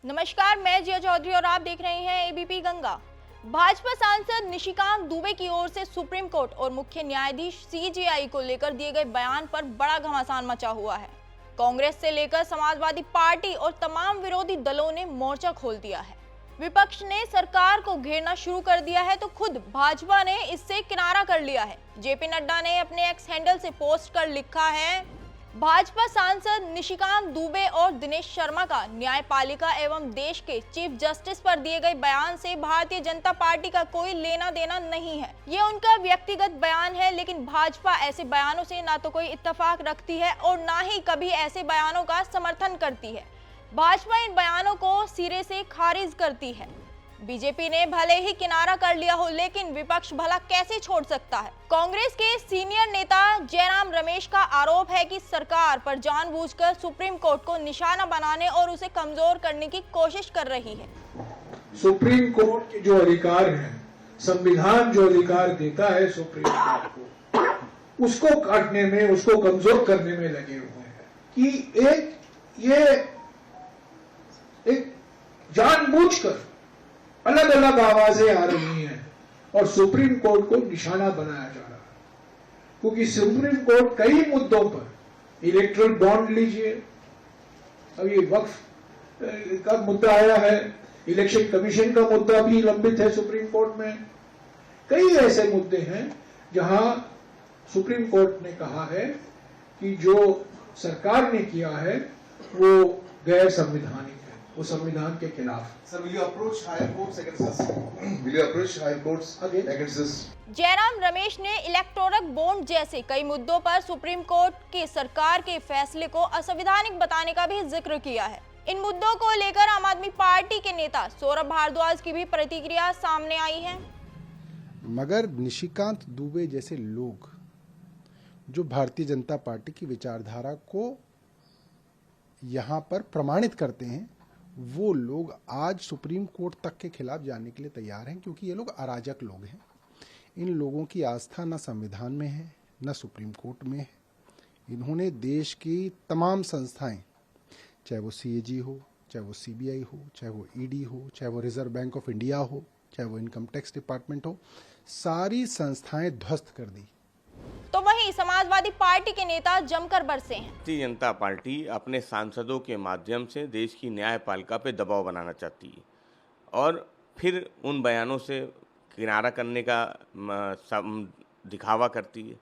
नमस्कार, मैं जिया चौधरी और आप देख रहे हैं एबीपी गंगा। भाजपा सांसद निशिकांत दुबे की ओर से सुप्रीम कोर्ट और मुख्य न्यायाधीश सीजेआई को लेकर दिए गए बयान पर बड़ा घमासान मचा हुआ है। कांग्रेस से लेकर समाजवादी पार्टी और तमाम विरोधी दलों ने मोर्चा खोल दिया है। विपक्ष ने सरकार को घेरना शुरू कर दिया है तो खुद भाजपा ने इससे किनारा कर लिया है। जेपी नड्डा ने अपने एक्स हैंडल से पोस्ट कर लिखा है, भाजपा सांसद निशिकांत दुबे और दिनेश शर्मा का न्यायपालिका एवं देश के चीफ जस्टिस पर दिए गए बयान से भारतीय जनता पार्टी का कोई लेना देना नहीं है। ये उनका व्यक्तिगत बयान है, लेकिन भाजपा ऐसे बयानों से ना तो कोई इत्तेफाक रखती है और ना ही कभी ऐसे बयानों का समर्थन करती है। भाजपा इन बयानों को सिरे से खारिज करती है। बीजेपी ने भले ही किनारा कर लिया हो, लेकिन विपक्ष भला कैसे छोड़ सकता है। कांग्रेस के सीनियर नेता जयराम रमेश का आरोप है कि सरकार पर जानबूझकर सुप्रीम कोर्ट को निशाना बनाने और उसे कमजोर करने की कोशिश कर रही है। सुप्रीम कोर्ट के जो अधिकार हैं, संविधान जो अधिकार देता है सुप्रीम कोर्ट को, उसको काटने में, उसको कमजोर करने में लगे हुए हैं कि एक जानबूझकर अलग अलग आवाजें आ रही हैं और सुप्रीम कोर्ट को निशाना बनाया जा रहा है। क्योंकि सुप्रीम कोर्ट कई मुद्दों पर, इलेक्ट्रल बॉन्ड लीजिए, अभी वक्फ का मुद्दा आया है, इलेक्शन कमीशन का मुद्दा भी लंबित है सुप्रीम कोर्ट में। कई ऐसे मुद्दे हैं जहां सुप्रीम कोर्ट ने कहा है कि जो सरकार ने किया है वो गैर संवैधानिक है, वो संविधान के खिलाफ। Sir, will you approach higher courts against this? Will you approach higher courts against this? Jairam Ramesh ने इलेक्टोरल बॉन्ड जैसे कई मुद्दों पर सुप्रीम कोर्ट की सरकार के फैसले को असंवैधानिक बताने का भी जिक्र किया है। इन मुद्दों को लेकर आम आदमी पार्टी के नेता सौरभ भारद्वाज की भी प्रतिक्रिया सामने आई है। मगर निशिकांत दुबे जैसे लोग जो भारतीय जनता पार्टी की विचारधारा को यहाँ पर प्रमाणित करते हैं, वो लोग आज सुप्रीम कोर्ट तक के खिलाफ जाने के लिए तैयार हैं, क्योंकि ये लोग अराजक लोग हैं। इन लोगों की आस्था न संविधान में है, न सुप्रीम कोर्ट में है। इन्होंने देश की तमाम संस्थाएं, चाहे वो सीएजी हो, चाहे वो सीबीआई हो, चाहे वो ईडी हो, चाहे वो रिजर्व बैंक ऑफ इंडिया हो, चाहे वो इनकम टैक्स डिपार्टमेंट हो, सारी संस्थाएं ध्वस्त कर दी। तो वहीं समाजवादी पार्टी के नेता जमकर बरसे हैं। भारतीय जनता पार्टी अपने सांसदों के माध्यम से देश की न्यायपालिका पे दबाव बनाना चाहती है और फिर उन बयानों से किनारा करने का दिखावा करती है।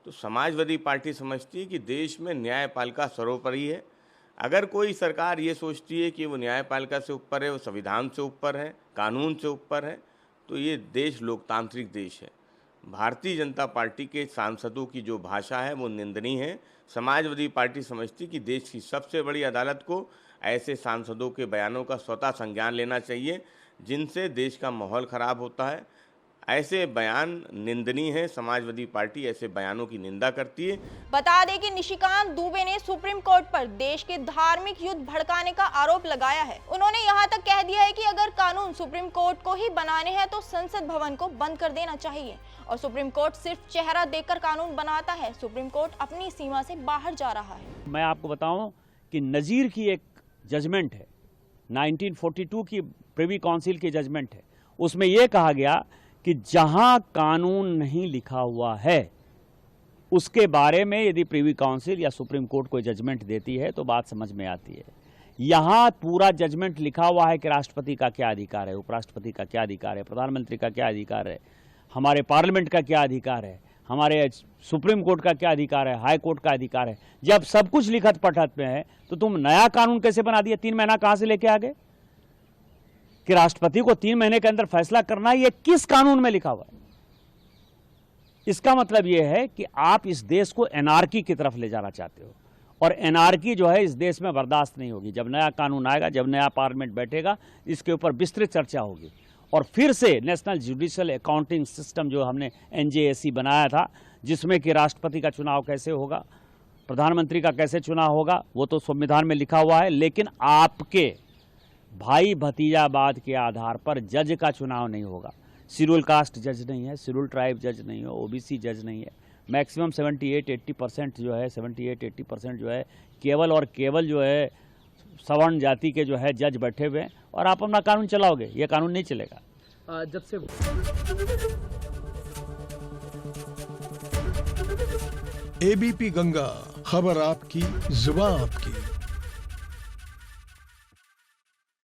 तो समाजवादी पार्टी समझती है कि देश में न्यायपालिका सर्वोपरि है। अगर कोई सरकार ये सोचती है कि वो न्यायपालिका से ऊपर है, वो संविधान से ऊपर है, कानून से ऊपर है, तो ये देश लोकतांत्रिक देश है। भारतीय जनता पार्टी के सांसदों की जो भाषा है वो निंदनीय है। समाजवादी पार्टी समझती कि देश की सबसे बड़ी अदालत को ऐसे सांसदों के बयानों का स्वतः संज्ञान लेना चाहिए जिनसे देश का माहौल खराब होता है। ऐसे बयान निंदनीय है। समाजवादी पार्टी ऐसे बयानों की निंदा करती है। बता दें कि निशिकांत दुबे ने सुप्रीम कोर्ट पर देश के धार्मिक युद्ध भड़काने का आरोप लगाया है। उन्होंने यहां तक कह दिया है कि अगर कानून सुप्रीम कोर्ट को ही बनाने हैं तो संसद भवन को बंद कर देना चाहिए और सुप्रीम कोर्ट सिर्फ चेहरा देखकर कानून बनाता है। सुप्रीम कोर्ट अपनी सीमा से बाहर जा रहा है। मैं आपको बताऊं कि नजीर की एक जजमेंट है, 1942 की प्रिवी काउंसिल की जजमेंट है। उसमें यह कहा गया कि जहां कानून नहीं लिखा हुआ है उसके बारे में यदि प्रिवी काउंसिल या सुप्रीम कोर्ट कोई जजमेंट देती है तो बात समझ में आती है। यहां पूरा जजमेंट लिखा हुआ है कि राष्ट्रपति का क्या अधिकार है, उपराष्ट्रपति का क्या अधिकार है, प्रधानमंत्री का क्या अधिकार है, हमारे पार्लियामेंट का क्या अधिकार है, हमारे सुप्रीम कोर्ट का क्या अधिकार है, हाई कोर्ट का अधिकार है। जब सब कुछ लिखत पढ़त में है तो तुम नया कानून कैसे बना दिया? 3 महीना कहां से लेके आ गए कि राष्ट्रपति को 3 महीने के अंदर फैसला करना है? ये किस कानून में लिखा हुआ है? इसका मतलब यह है कि आप इस देश को एनार्की की तरफ ले जाना चाहते हो और एनार्की जो है इस देश में बर्दाश्त नहीं होगी। जब नया कानून आएगा, जब नया पार्लियामेंट बैठेगा, इसके ऊपर विस्तृत चर्चा होगी और फिर से नेशनल जुडिशियल अकाउंटिंग सिस्टम जो हमने एनजेएसी बनाया था, जिसमें कि राष्ट्रपति का चुनाव कैसे होगा, प्रधानमंत्री का कैसे चुनाव होगा, वो तो संविधान में लिखा हुआ है। लेकिन आपके भाई भतीजावाद के आधार पर जज का चुनाव नहीं होगा। शेड्यूल कास्ट जज नहीं है, शेड्यूल ट्राइब जज नहीं है, ओबीसी जज नहीं है। मैक्सिमम 78-80% जो है, 78-80% जो है केवल और केवल जो है सवर्ण जाति के जो है जज बैठे हुए हैं और आप अपना कानून चलाओगे, ये कानून नहीं चलेगा। जब से एबीपी गंगा, खबर आपकी, जुबान आपकी।